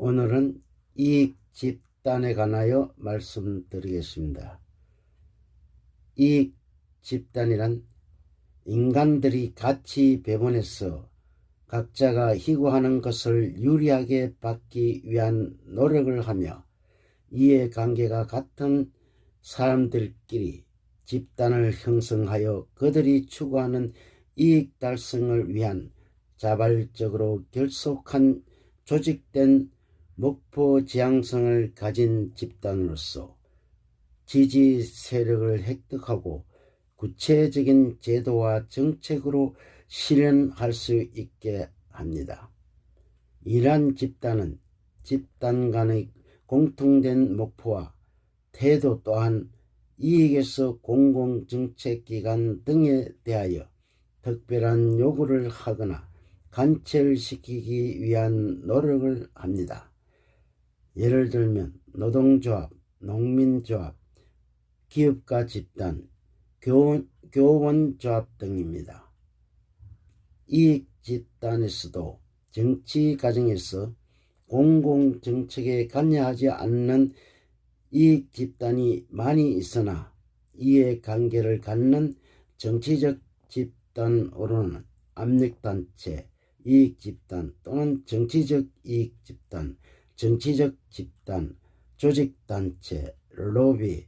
오늘은 이익 집단에 관하여 말씀드리겠습니다. 이익 집단이란 인간들이 같이 배분해서 각자가 희구하는 것을 유리하게 받기 위한 노력을 하며 이해관계가 같은 사람들끼리 집단을 형성하여 그들이 추구하는 이익 달성을 위한 자발적으로 결속한 조직된 목표 지향성을 가진 집단으로서 지지 세력을 획득하고 구체적인 제도와 정책으로 실현할 수 있게 합니다. 이러한 집단은 집단 간의 공통된 목표와 태도 또한 이익에서 공공정책기관 등에 대하여 특별한 요구를 하거나 관철시키기 위한 노력을 합니다. 예를 들면 노동조합, 농민조합, 기업가 집단, 교원조합 등입니다. 이익 집단에서도 정치 과정에서 공공정책에 관여하지 않는 이익 집단이 많이 있으나 이해관계를 갖는 정치적 집단으로는 압력단체, 이익집단 또는 정치적 이익집단, 정치적 집단, 조직단체, 로비,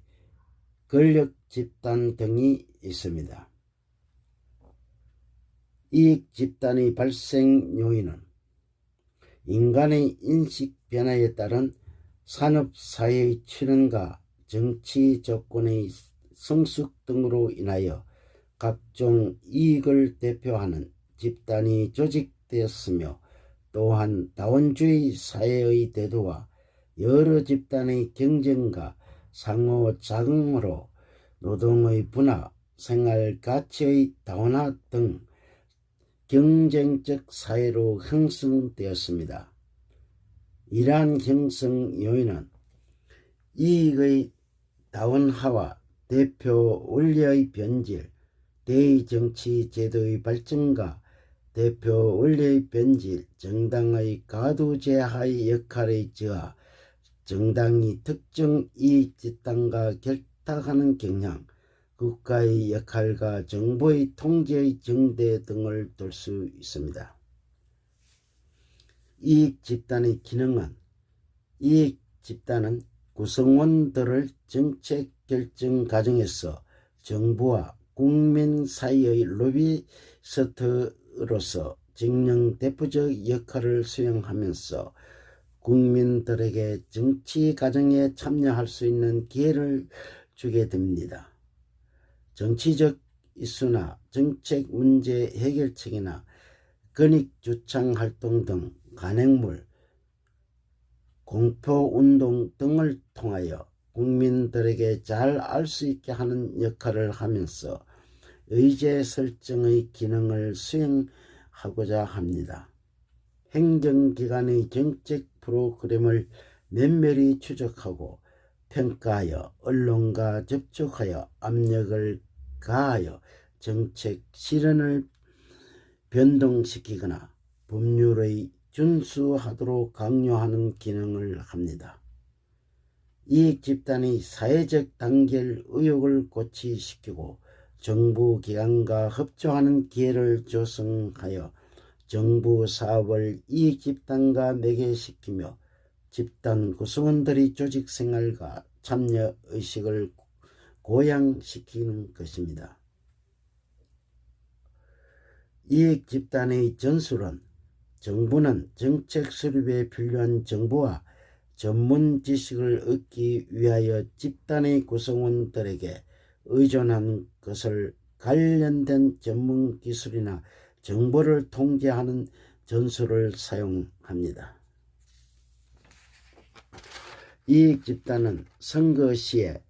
권력집단 등이 있습니다. 이익집단의 발생 요인은 인간의 인식 변화에 따른 산업사회의 출현과 정치 조건의 성숙 등으로 인하여 각종 이익을 대표하는 집단이 조직되었으며 또한 다원주의 사회의 대두와 여러 집단의 경쟁과 상호작용으로 노동의 분화, 생활가치의 다원화 등 경쟁적 사회로 형성되었습니다. 이러한 형성 요인은 이익의 다원화와 대표 원리의 변질, 대의정치 제도의 발전과 대표 원리의 변질, 정당의 가두제하의 역할의 저하, 정당이 특정 이익 집단과 결탁하는 경향, 국가의 역할과 정부의 통제의 정대 등을 들 수 있습니다. 이익 집단의 기능은 이익 집단은 구성원들을 정책 결정 과정에서 정부와 국민 사이의 로비스트로서 직능 대표적 역할을 수행하면서 국민들에게 정치 과정에 참여할 수 있는 기회를 주게 됩니다. 정치적 이슈나 정책 문제 해결책이나 권익주창 활동 등 간행물, 공표운동 등을 통하여 국민들에게 잘 알 수 있게 하는 역할을 하면서 의제 설정의 기능을 수행하고자 합니다. 행정기관의 정책 프로그램을 면밀히 추적하고 평가하여 언론과 접촉하여 압력을 가하여 정책 실현을 변동시키거나 법률의 준수하도록 강요하는 기능을 합니다. 이익 집단이 사회적 단결 의욕을 고취시키고 정부 기관과 협조하는 기회를 조성하여 정부 사업을 이익 집단과 매개시키며 집단 구성원들의 조직 생활과 참여 의식을 고양시키는 것입니다. 이익 집단의 전술은 정부는 정책 수립에 필요한 정보와 전문 지식을 얻기 위하여 집단의 구성원들에게 의존한 것을 관련된 전문 기술이나 정보를 통제하는 전술을 사용합니다. 이익 집단은 선거 시에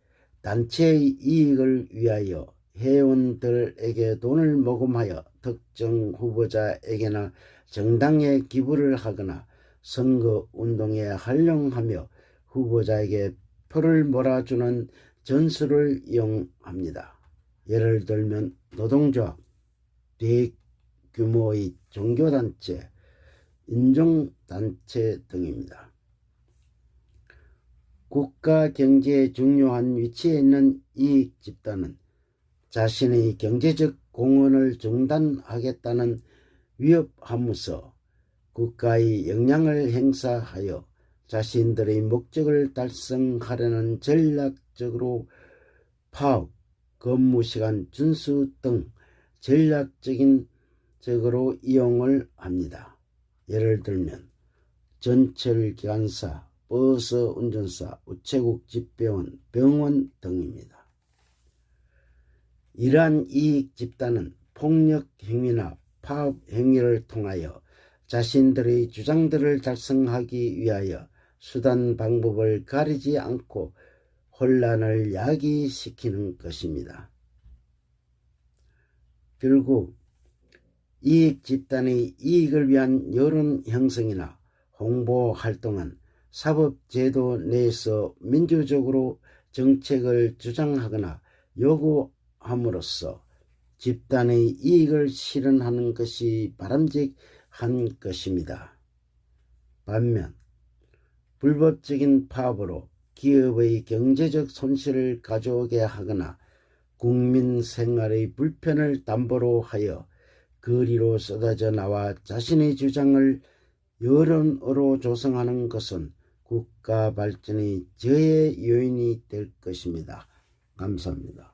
단체의 이익을 위하여 회원들에게 돈을 모금하여 특정 후보자에게나 정당에 기부를 하거나 선거 운동에 활용하며 후보자에게 표를 몰아주는 전술을 이용합니다. 예를 들면 노동조합, 대규모의 종교단체, 인종단체 등입니다. 국가 경제에 중요한 위치에 있는 이익 집단은 자신의 경제적 공헌을 중단하겠다는 위협하면서 국가의 영향을 행사하여 자신들의 목적을 달성하려는 전략적으로 파업, 근무시간 준수 등 전략적인 적으로 이용을 합니다. 예를 들면 전철 기관사, 버스 운전사, 우체국 집배원, 병원 등입니다. 이러한 이익 집단은 폭력 행위나 파업 행위를 통하여 자신들의 주장들을 달성하기 위하여 수단 방법을 가리지 않고 혼란을 야기시키는 것입니다. 결국 이익 집단의 이익을 위한 여론 형성이나 홍보 활동은 사법제도 내에서 민주적으로 정책을 주장하거나 요구함으로써 집단의 이익을 실현하는 것이 바람직한 것입니다. 반면 불법적인 파업으로 기업의 경제적 손실을 가져오게 하거나 국민 생활의 불편을 담보로 하여 거리로 쏟아져 나와 자신의 주장을 여론으로 조성하는 것은 국가 발전의 저해 요인이 될 것입니다. 감사합니다.